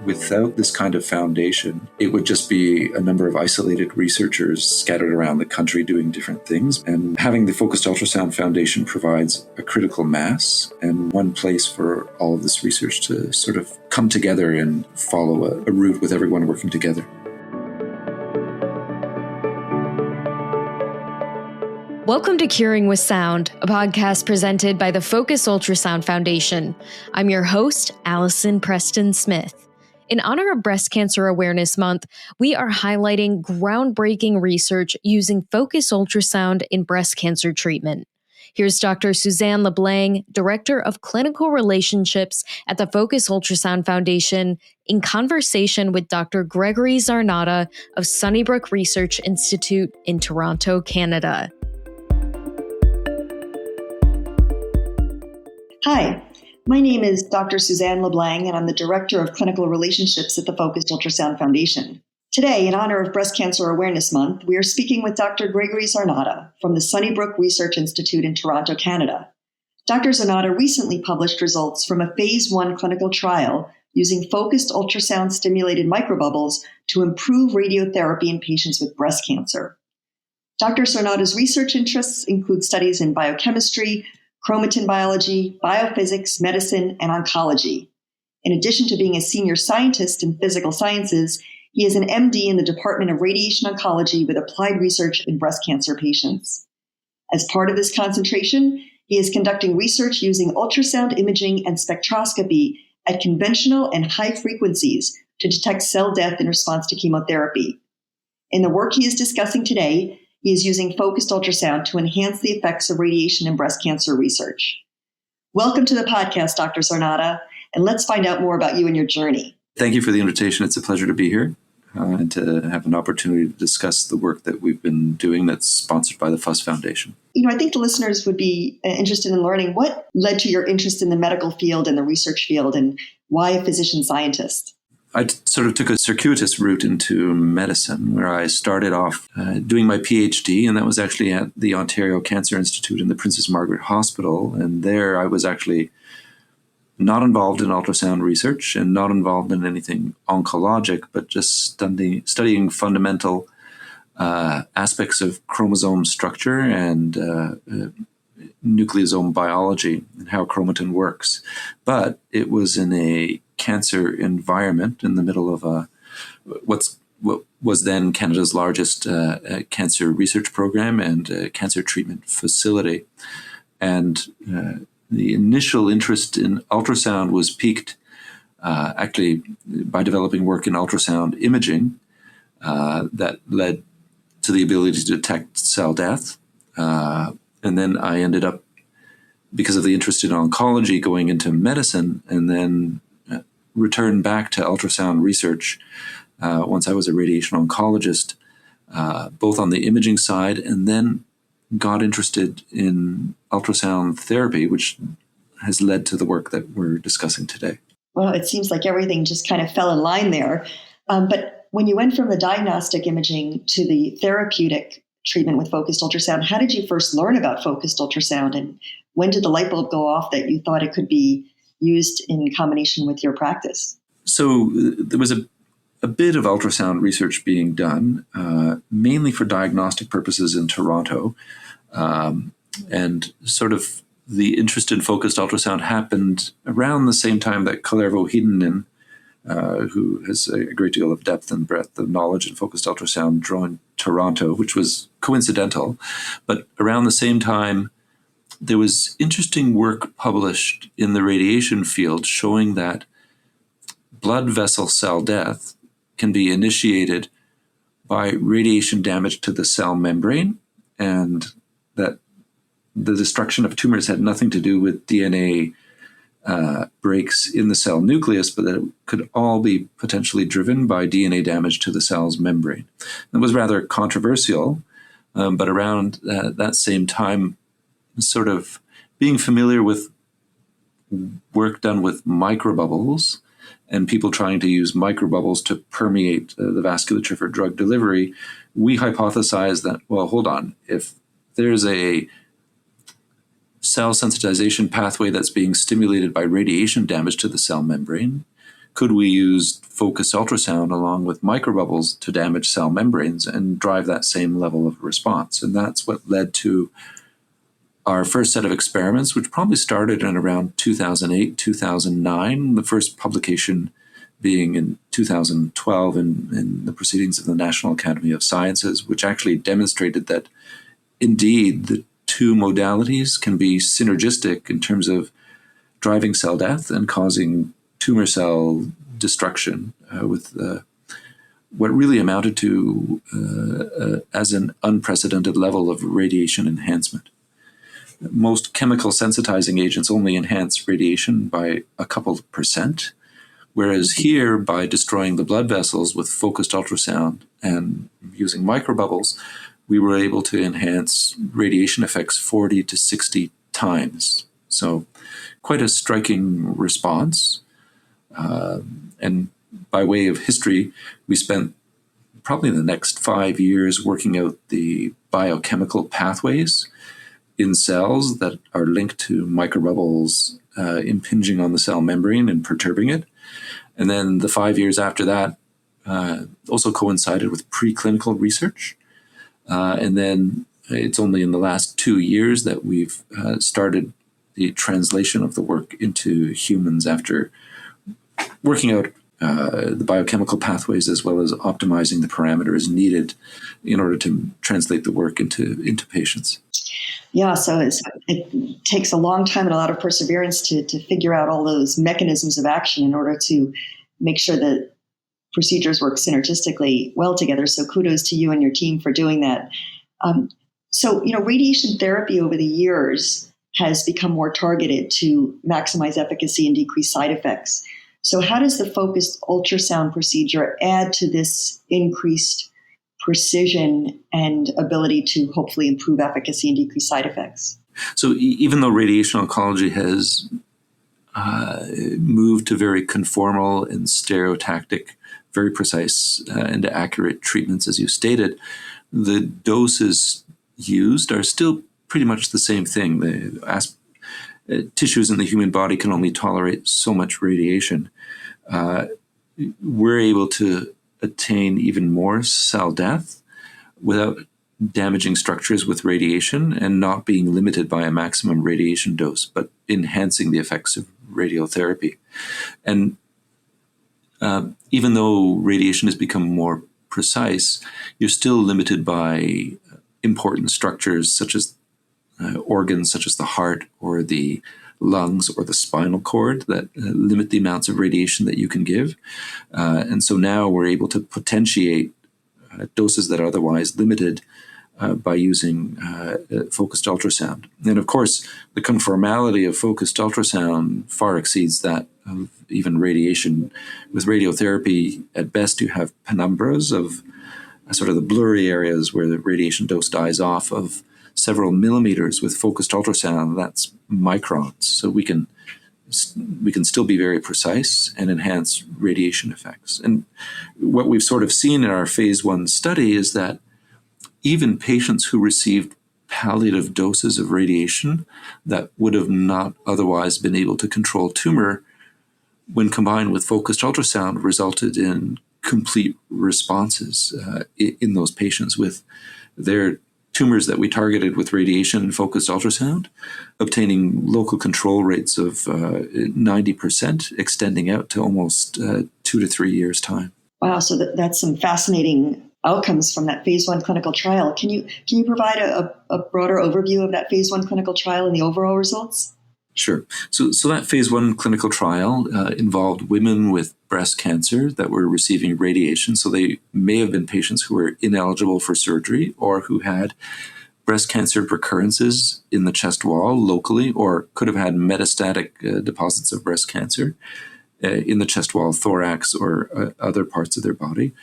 without this kind of foundation, it would just be a number of isolated researchers scattered around the country doing different things. And having the Focused Ultrasound Foundation provides a critical mass and one place for all of this research to sort of come together and follow a route with everyone working together. Welcome to Curing with Sound, a podcast presented by the Focused Ultrasound Foundation. I'm your host, Allison Preston Smith. In honor of Breast Cancer Awareness Month, we are highlighting groundbreaking research using focused ultrasound in breast cancer treatment. Here's Dr. Suzanne LeBlanc, Director of Clinical Relationships at the Focused Ultrasound Foundation, in conversation with Dr. Gregory Czarnota of Sunnybrook Research Institute in Toronto, Canada. Hi, my name is Dr. Suzanne LeBlanc, and I'm the Director of Clinical Relationships at the Focused Ultrasound Foundation. Today, in honor of Breast Cancer Awareness Month, we are speaking with Dr. Gregory Czarnota from the Sunnybrook Research Institute in Toronto, Canada. Dr. Czarnota recently published results from a Phase 1 clinical trial using focused ultrasound-stimulated microbubbles to improve radiotherapy in patients with breast cancer. Dr. Czarnota's research interests include studies in biochemistry, chromatin biology, biophysics, medicine, and oncology. In addition to being a senior scientist in physical sciences, he is an MD in the Department of Radiation Oncology with applied research in breast cancer patients. As part of this concentration, he is conducting research using ultrasound imaging and spectroscopy at conventional and high frequencies to detect cell death in response to chemotherapy. In the work he is discussing today, he is using focused ultrasound to enhance the effects of radiation in breast cancer research. Welcome to the podcast, Dr. Czarnota, and let's find out more about you and your journey. Thank you for the invitation. It's a pleasure to be here and to have an opportunity to discuss the work that we've been doing that's sponsored by the FUS Foundation. I think the listeners would be interested in learning what led to your interest in the medical field and the research field, and why a physician scientist? I sort of took a circuitous route into medicine, where I started off doing my PhD, and that was actually at the Ontario Cancer Institute in the Princess Margaret Hospital. And there I was actually not involved in ultrasound research and not involved in anything oncologic, but just studying fundamental aspects of chromosome structure and nucleosome biology and how chromatin works. But it was in a cancer environment in the middle of what was then Canada's largest cancer research program and cancer treatment facility. And the initial interest in ultrasound was piqued actually by developing work in ultrasound imaging that led to the ability to detect cell death. And then I ended up, because of the interest in oncology, going into medicine, and then returned back to ultrasound research once I was a radiation oncologist, both on the imaging side, and then got interested in ultrasound therapy, which has led to the work that we're discussing today. Well, it seems like everything just kind of fell in line there. But when you went from the diagnostic imaging to the therapeutic treatment with focused ultrasound, how did you first learn about focused ultrasound, and when did the light bulb go off that you thought it could be used in combination with your practice? So there was a bit of ultrasound research being done, mainly for diagnostic purposes in Toronto. And sort of the interest in focused ultrasound happened around the same time that Kalervo Heinonen, who has a great deal of depth and breadth of knowledge in focused ultrasound, joined Toronto, which was coincidental. But around the same time, there was interesting work published in the radiation field showing that blood vessel cell death can be initiated by radiation damage to the cell membrane, and that the destruction of tumors had nothing to do with DNA breaks in the cell nucleus, but that it could all be potentially driven by DNA damage to the cell's membrane. It was rather controversial, but around that same time, sort of being familiar with work done with microbubbles and people trying to use microbubbles to permeate the vasculature for drug delivery, we hypothesized that, well, hold on, if there's a cell sensitization pathway that's being stimulated by radiation damage to the cell membrane, could we use focused ultrasound along with microbubbles to damage cell membranes and drive that same level of response? And that's what led to our first set of experiments, which probably started in around 2008, 2009, the first publication being in 2012 in the Proceedings of the National Academy of Sciences, which actually demonstrated that indeed the two modalities can be synergistic in terms of driving cell death and causing tumor cell destruction with what really amounted to as an unprecedented level of radiation enhancement. Most chemical sensitizing agents only enhance radiation by a couple of percent, whereas here, by destroying the blood vessels with focused ultrasound and using microbubbles, we were able to enhance radiation effects 40 to 60 times. So quite a striking response. And by way of history, we spent probably the next 5 years working out the biochemical pathways in cells that are linked to microbubbles impinging on the cell membrane and perturbing it. And then the 5 years after that also coincided with preclinical research. And then it's only in the last 2 years that we've started the translation of the work into humans after working out the biochemical pathways as well as optimizing the parameters needed in order to translate the work into patients. Yeah, so it takes a long time and a lot of perseverance to figure out all those mechanisms of action in order to make sure that procedures work synergistically well together. So kudos to you and your team for doing that. So, radiation therapy over the years has become more targeted to maximize efficacy and decrease side effects. So how does the focused ultrasound procedure add to this increased precision and ability to hopefully improve efficacy and decrease side effects? So even though radiation oncology has moved to very conformal and stereotactic, very precise and accurate treatments, as you stated, the doses used are still pretty much the same thing. The tissues in the human body can only tolerate so much radiation. We're able to attain even more cell death without damaging structures with radiation and not being limited by a maximum radiation dose, but enhancing the effects of radiotherapy. And even though radiation has become more precise, you're still limited by important structures such as organs such as the heart or the lungs or the spinal cord that limit the amounts of radiation that you can give. And so now we're able to potentiate doses that are otherwise limited by using focused ultrasound. And of course, the conformality of focused ultrasound far exceeds that of even radiation. With radiotherapy, at best you have penumbras of sort of the blurry areas where the radiation dose dies off of several millimeters. With focused ultrasound, that's microns. So we can still be very precise and enhance radiation effects. And what we've sort of seen in our phase 1 study is that even patients who received palliative doses of radiation that would have not otherwise been able to control tumor, when combined with focused ultrasound, resulted in complete responses in those patients with their tumors that we targeted with radiation and focused ultrasound, obtaining local control rates of 90%, extending out to almost 2 to 3 years' time. Wow, so that's some fascinating outcomes from that phase 1 clinical trial. Can you provide a broader overview of that phase 1 clinical trial and the overall results? Sure. So that phase 1 clinical trial involved women with breast cancer that were receiving radiation. So they may have been patients who were ineligible for surgery or who had breast cancer recurrences in the chest wall locally, or could have had metastatic deposits of breast cancer in the chest wall, thorax, or other parts of their body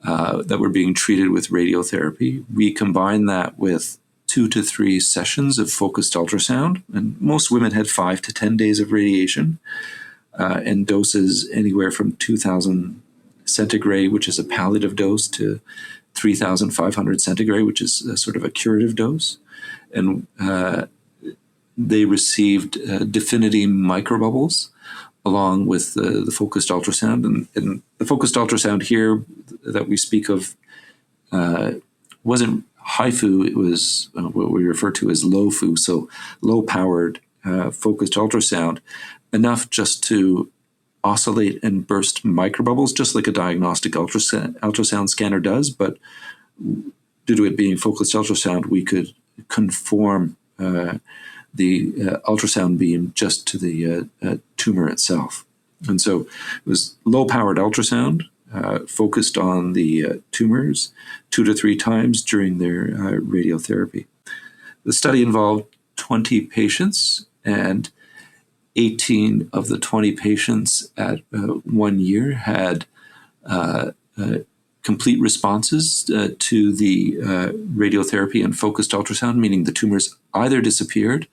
that were being treated with radiotherapy. We combined that with 2 to 3 sessions of focused ultrasound, and most women had 5 to 10 days of radiation and doses anywhere from 2,000 centigrade, which is a palliative dose, to 3,500 centigrade, which is a sort of a curative dose. And they received Definity microbubbles along with the focused ultrasound. And the focused ultrasound here that we speak of wasn't HIFU, it was what we refer to as low-FU, so low-powered focused ultrasound, enough just to oscillate and burst microbubbles, just like a diagnostic ultrasound scanner does. But due to it being focused ultrasound, we could conform the ultrasound beam just to the tumor itself. And so it was low-powered ultrasound, focused on the tumors 2 to 3 times during their radiotherapy. The study involved 20 patients, and 18 of the 20 patients at 1 year had complete responses to the radiotherapy and focused ultrasound, meaning the tumors either disappeared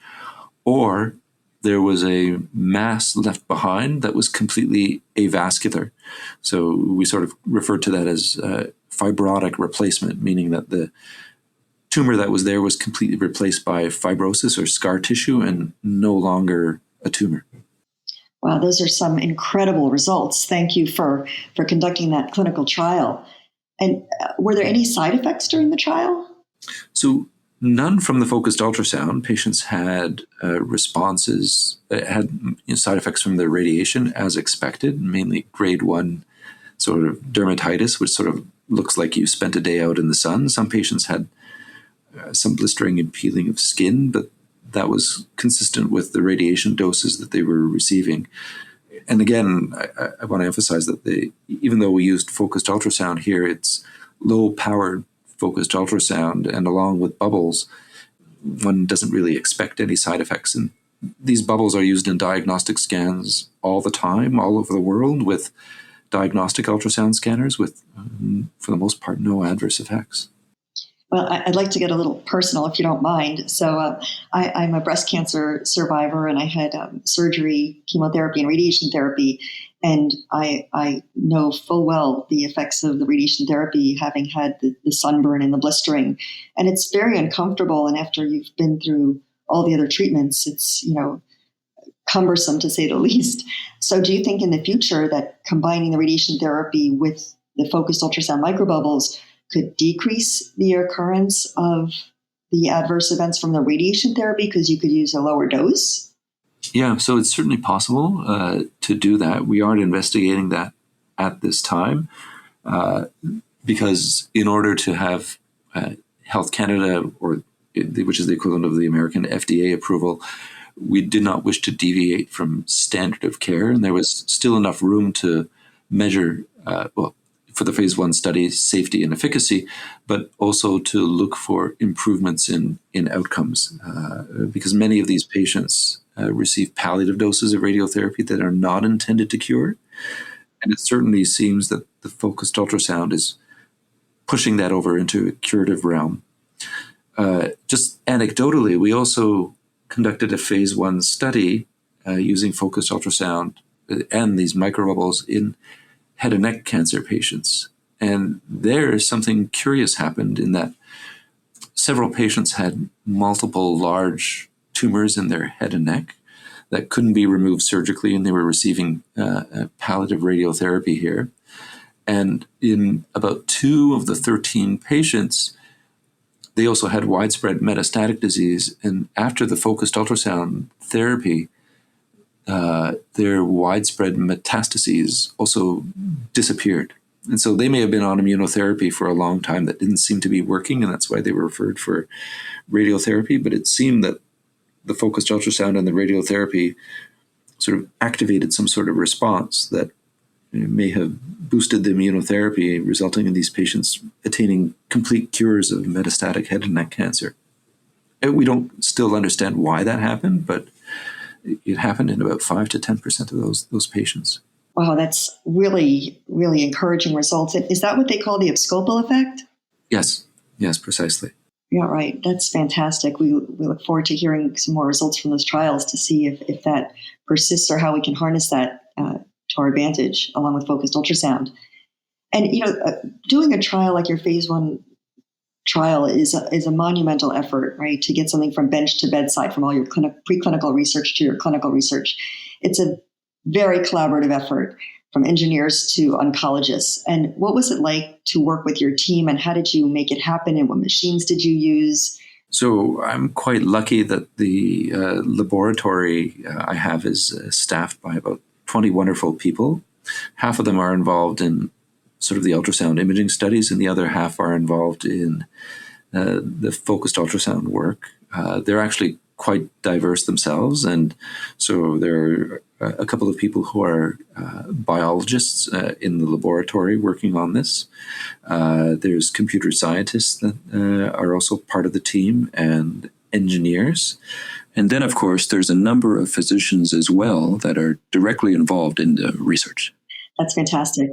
or there was a mass left behind that was completely avascular. So we sort of referred to that as fibrotic replacement, meaning that the tumor that was there was completely replaced by fibrosis or scar tissue and no longer a tumor. Wow, those are some incredible results. Thank you for conducting that clinical trial. And were there any side effects during the trial? So none from the focused ultrasound. Patients had responses, had side effects from the radiation as expected, mainly grade 1 sort of dermatitis, which sort of looks like you spent a day out in the sun. Some patients had some blistering and peeling of skin, but that was consistent with the radiation doses that they were receiving. And again, I want to emphasize that even though we used focused ultrasound here, it's low-powered focused ultrasound, and along with bubbles, one doesn't really expect any side effects. And these bubbles are used in diagnostic scans all the time, all over the world, with diagnostic ultrasound scanners with, for the most part, no adverse effects. Well, I'd like to get a little personal, if you don't mind. So I'm a breast cancer survivor, and I had surgery, chemotherapy, and radiation therapy. And I know full well the effects of the radiation therapy, having had the sunburn and the blistering. And it's very uncomfortable. And after you've been through all the other treatments, it's, cumbersome to say the least. So do you think in the future that combining the radiation therapy with the focused ultrasound microbubbles could decrease the occurrence of the adverse events from the radiation therapy because you could use a lower dose? Yeah, so it's certainly possible to do that. We aren't investigating that at this time because in order to have Health Canada, which is the equivalent of the American FDA approval, we did not wish to deviate from standard of care, and there was still enough room to measure, for the phase 1 study, safety and efficacy, but also to look for improvements in outcomes, because many of these patients receive palliative doses of radiotherapy that are not intended to cure. And it certainly seems that the focused ultrasound is pushing that over into a curative realm. Just anecdotally, we also conducted a phase 1 study using focused ultrasound and these microbubbles in head and neck cancer patients. And there something curious happened in that several patients had multiple large tumors in their head and neck that couldn't be removed surgically, and they were receiving palliative radiotherapy here. And in about 2 of the 13 patients, they also had widespread metastatic disease. And after the focused ultrasound therapy, their widespread metastases also disappeared. And so they may have been on immunotherapy for a long time that didn't seem to be working, and that's why they were referred for radiotherapy. But it seemed that the focused ultrasound and the radiotherapy sort of activated some sort of response that may have boosted the immunotherapy, resulting in these patients attaining complete cures of metastatic head and neck cancer. And we don't still understand why that happened, but it happened in about 5 to 10% of those patients. Wow, that's really, really encouraging results. Is that what they call the scopal effect? Yes, precisely. Yeah, right. That's fantastic. We look forward to hearing some more results from those trials to see if that persists or how we can harness that to our advantage along with focused ultrasound. And, doing a trial like your phase 1 trial is a monumental effort, right? To get something from bench to bedside, from all your preclinical research to your clinical research. It's a very collaborative effort from engineers to oncologists. And what was it like to work with your team, and how did you make it happen, and what machines did you use? So I'm quite lucky that the laboratory I have is staffed by about 20 wonderful people. Half of them are involved in sort of the ultrasound imaging studies, and the other half are involved in the focused ultrasound work. They're actually quite diverse themselves, and so there are a couple of people who are biologists in the laboratory working on this. There's computer scientists that are also part of the team, and engineers. And then, of course, there's a number of physicians as well that are directly involved in the research. That's fantastic.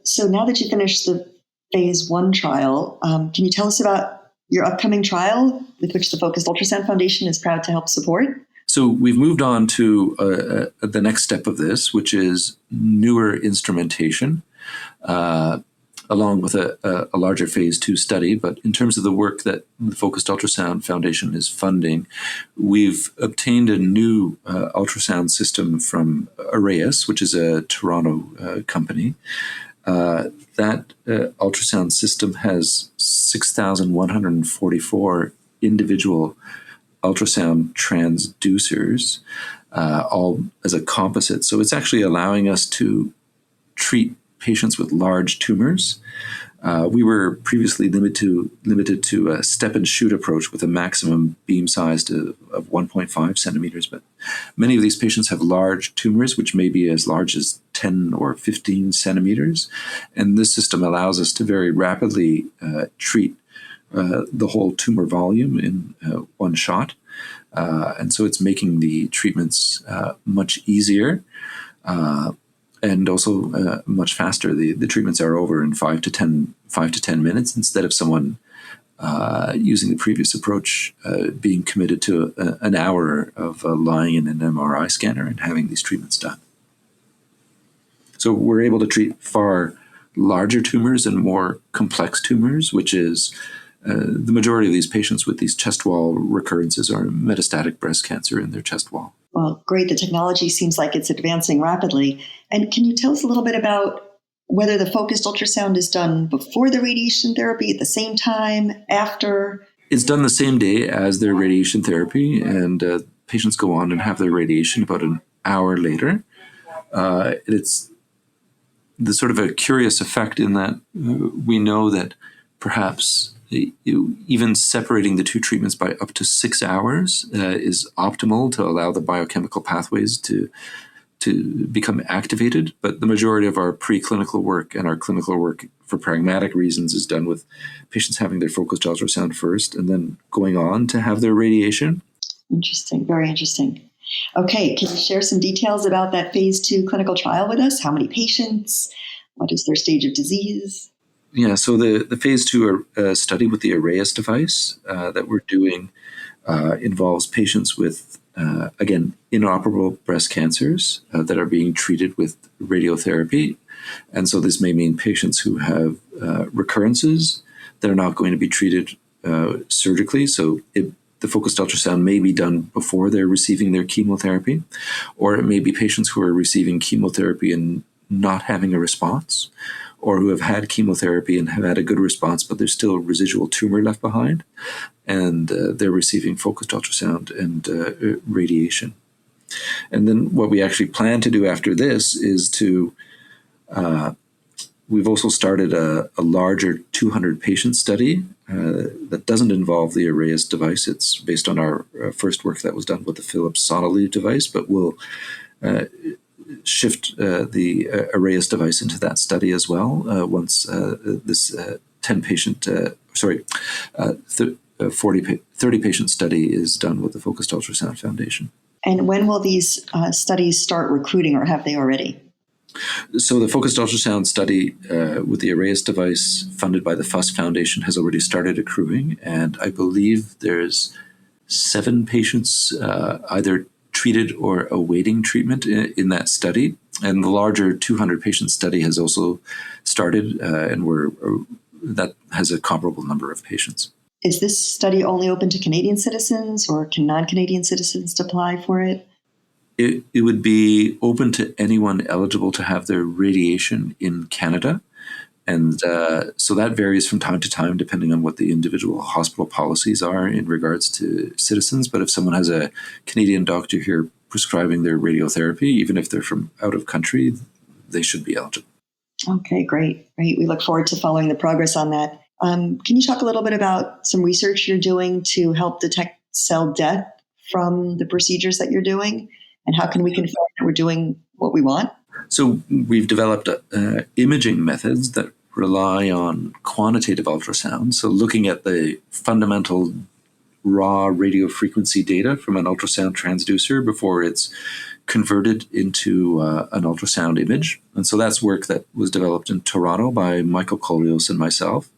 So now that you finished the phase 1 trial, can you tell us about your upcoming trial with which the Focused Ultrasound Foundation is proud to help support? So we've moved on to the next step of this, which is newer instrumentation, along with a larger phase 2 study. But in terms of the work that the Focused Ultrasound Foundation is funding, we've obtained a new ultrasound system from Arrayus, which is a Toronto company. That ultrasound system has 6,144 individual ultrasound transducers, all as a composite. So it's actually allowing us to treat patients with large tumors. We were previously limited to a step and shoot approach with a maximum beam size of 1.5 centimeters. But many of these patients have large tumors, which may be as large as 10 or 15 centimeters. And this system allows us to very rapidly treat the whole tumor volume in one shot. And so it's making the treatments much easier. And also much faster. The treatments are over in 5 to 10 minutes, instead of someone using the previous approach being committed to an hour of lying in an MRI scanner and having these treatments done. So we're able to treat far larger tumors and more complex tumors, which is the majority of these patients with these chest wall recurrences are metastatic breast cancer in their chest wall. Well, great. The technology seems like it's advancing rapidly. And can you tell us a little bit about whether the focused ultrasound is done before the radiation therapy, at the same time, after? It's done the same day as their radiation therapy, and patients go on and have their radiation about an hour later. It's the sort of a curious effect in that we know that perhaps even separating the two treatments by up to 6 hours is optimal to allow the biochemical pathways to become activated. But the majority of our preclinical work and our clinical work, for pragmatic reasons, is done with patients having their focused ultrasound first and then going on to have their radiation. Interesting. Very interesting. Okay. Can you share some details about that phase 2 clinical trial with us? How many patients? What is their stage of disease? Yeah, so the phase 2 study with the Arrayus device that we're doing involves patients with, again, inoperable breast cancers that are being treated with radiotherapy. And so this may mean patients who have recurrences that are not going to be treated surgically. So the focused ultrasound may be done before they're receiving their chemotherapy, or it may be patients who are receiving chemotherapy and not having a response, or who have had chemotherapy and have had a good response, but there's still residual tumor left behind, and they're receiving focused ultrasound and radiation. And then what we actually plan to do after this is to, we've also started a larger 200-patient study that doesn't involve the Arrayus device. It's based on our first work that was done with the Philips Sonolith device, but will shift the Arrayus device into that study as well once this 30-patient study is done with the Focused Ultrasound Foundation. And when will these studies start recruiting, or have they already? So the Focused Ultrasound study with the Arrayus device funded by the FUS Foundation has already started accruing, and I believe there's 7 patients either treated or awaiting treatment in that study. And the larger 200-patient study has also started, and that has a comparable number of patients. Is this study only open to Canadian citizens, or can non-Canadian citizens apply for it? It would be open to anyone eligible to have their radiation in Canada. And so that varies from time to time, depending on what the individual hospital policies are in regards to citizens. But if someone has a Canadian doctor here prescribing their radiotherapy, even if they're from out of country, they should be eligible. Okay, great. We look forward to following the progress on that. Can you talk a little bit about some research you're doing to help detect cell death from the procedures that you're doing? And how can we confirm that we're doing what we want? So we've developed imaging methods that rely on quantitative ultrasound. So looking at the fundamental raw radio frequency data from an ultrasound transducer before it's converted into an ultrasound image. And so that's work that was developed in Toronto by Michael Kolios and myself,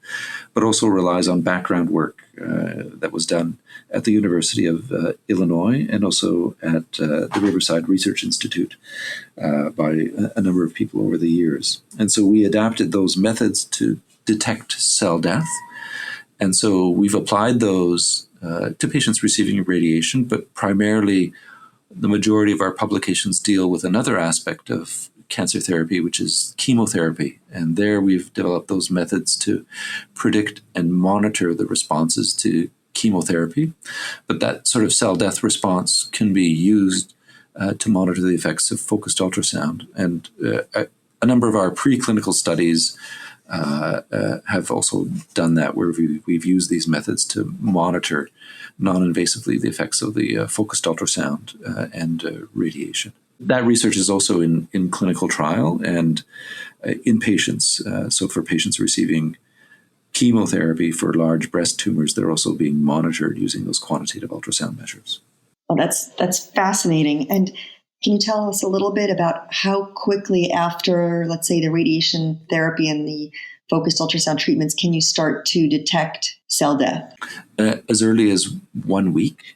but also relies on background work that was done at the University of Illinois and also at the Riverside Research Institute by a number of people over the years. And so we adapted those methods to detect cell death. And so we've applied those to patients receiving radiation, but primarily the majority of our publications deal with another aspect of cancer therapy, which is chemotherapy. And there we've developed those methods to predict and monitor the responses to chemotherapy. But that sort of cell death response can be used to monitor the effects of focused ultrasound. And a number of our preclinical studies have also done that, where we've used these methods to monitor non-invasively the effects of the focused ultrasound and radiation. That research is also in clinical trial and in patients. So for patients receiving chemotherapy for large breast tumors, they're also being monitored using those quantitative ultrasound measures. Oh, that's fascinating. And can you tell us a little bit about how quickly after, let's say, the radiation therapy and the focused ultrasound treatments, can you start to detect cell death? As early as 1 week.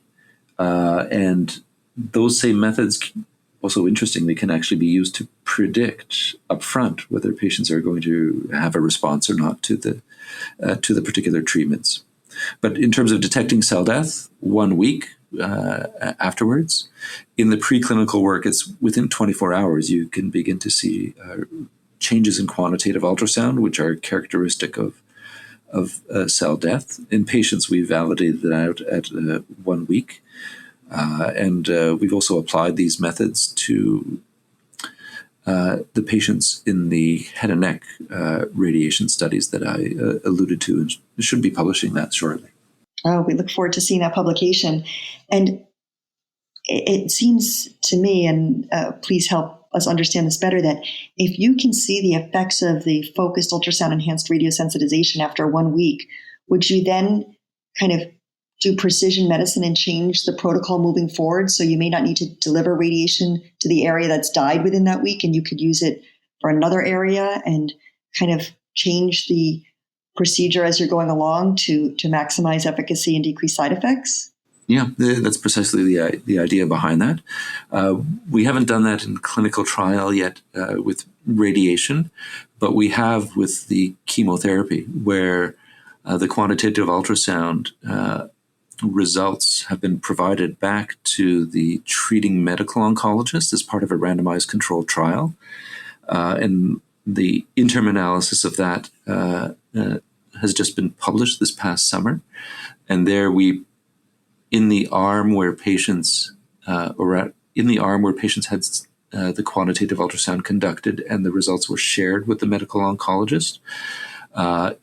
And those same methods, also interestingly, can actually be used to predict upfront whether patients are going to have a response or not to the particular treatments. But in terms of detecting cell death, 1 week afterwards. In the preclinical work, it's within 24 hours you can begin to see changes in quantitative ultrasound, which are characteristic of cell death. In patients, we validated that out at 1 week. And we've also applied these methods to the patients in the head and neck radiation studies that I alluded to, and should be publishing that shortly. Oh, we look forward to seeing that publication. And it seems to me, and please help us understand this better, that if you can see the effects of the focused ultrasound enhanced radiosensitization after 1 week, would you then kind of do precision medicine and change the protocol moving forward? So you may not need to deliver radiation to the area that's died within that week, and you could use it for another area and kind of change the procedure as you're going along to maximize efficacy and decrease side effects? Yeah, that's precisely the idea behind that. We haven't done that in clinical trial yet with radiation, but we have with the chemotherapy, where the quantitative ultrasound results have been provided back to the treating medical oncologist as part of a randomized controlled trial. And the interim analysis of that has just been published this past summer. And there in the arm where patients had the quantitative ultrasound conducted and the results were shared with the medical oncologist,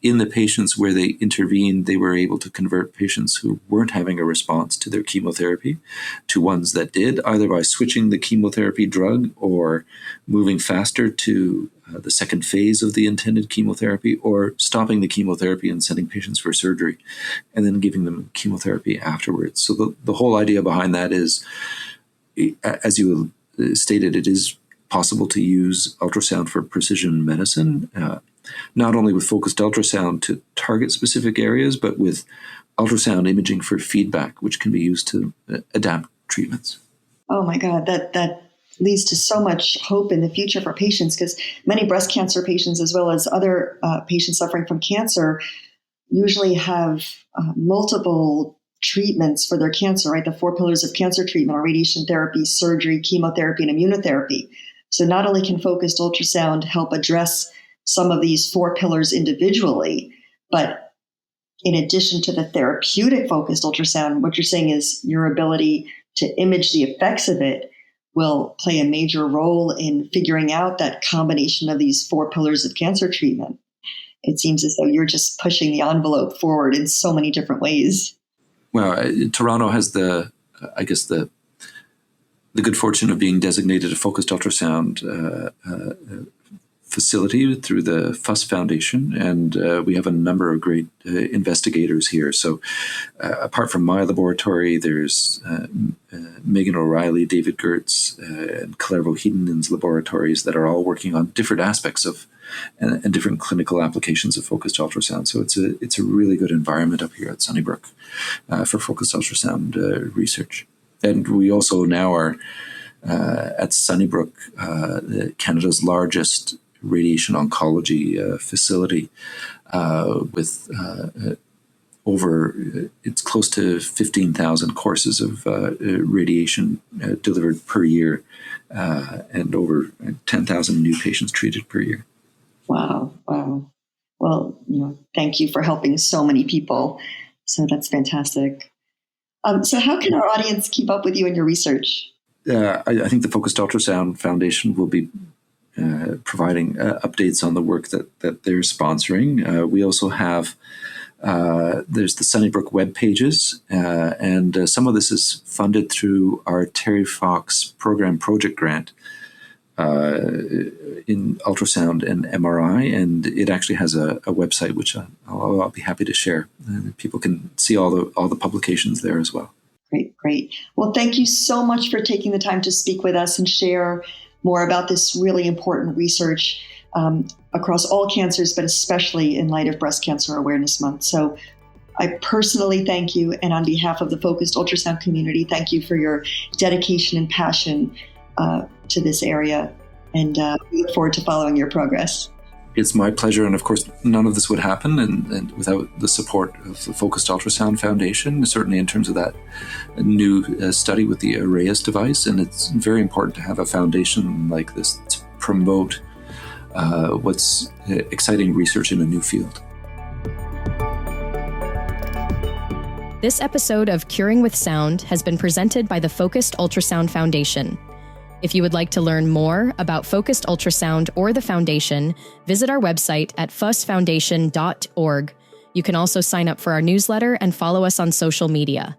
in the patients where they intervened, they were able to convert patients who weren't having a response to their chemotherapy to ones that did, either by switching the chemotherapy drug or moving faster to the second phase of the intended chemotherapy, or stopping the chemotherapy and sending patients for surgery and then giving them chemotherapy afterwards. So the whole idea behind that is, as you stated, it is possible to use ultrasound for precision medicine, not only with focused ultrasound to target specific areas, but with ultrasound imaging for feedback, which can be used to adapt treatments. Oh my God, that leads to so much hope in the future for patients, because many breast cancer patients, as well as other patients suffering from cancer, usually have multiple treatments for their cancer, right? The 4 pillars of cancer treatment are radiation therapy, surgery, chemotherapy, and immunotherapy. So not only can focused ultrasound help address some of these 4 pillars individually, but in addition to the therapeutic focused ultrasound, what you're saying is your ability to image the effects of it will play a major role in figuring out that combination of these 4 pillars of cancer treatment. It seems as though you're just pushing the envelope forward in so many different ways. Well, Toronto has the good fortune of being designated a focused ultrasound facility through the FUS Foundation, and we have a number of great investigators here. So apart from my laboratory, there's Megan O'Reilly, David Gertz, and Claire Vohedinen's laboratories that are all working on different aspects of and different clinical applications of focused ultrasound. So it's a really good environment up here at Sunnybrook for focused ultrasound research. And we also now are at Sunnybrook, Canada's largest radiation oncology facility with it's close to 15,000 courses of radiation delivered per year and over 10,000 new patients treated per year. Wow. Well, thank you for helping so many people. So that's fantastic. So how can our audience keep up with you and your research? I think the Focused Ultrasound Foundation will be providing updates on the work that they're sponsoring. We also have there's the Sunnybrook web pages, and some of this is funded through our Terry Fox program project grant in ultrasound and MRI, and it actually has a website which I'll be happy to share. People can see all the publications there as well. Great. Well, thank you so much for taking the time to speak with us and share more about this really important research across all cancers, but especially in light of Breast Cancer Awareness Month. So I personally thank you, and on behalf of the Focused Ultrasound community, thank you for your dedication and passion to this area, and we look forward to following your progress. It's my pleasure, and of course, none of this would happen and without the support of the Focused Ultrasound Foundation, certainly in terms of that new study with the Arrayus device. And it's very important to have a foundation like this to promote what's exciting research in a new field. This episode of Curing with Sound has been presented by the Focused Ultrasound Foundation. If you would like to learn more about Focused Ultrasound or the Foundation, visit our website at fusfoundation.org. You can also sign up for our newsletter and follow us on social media.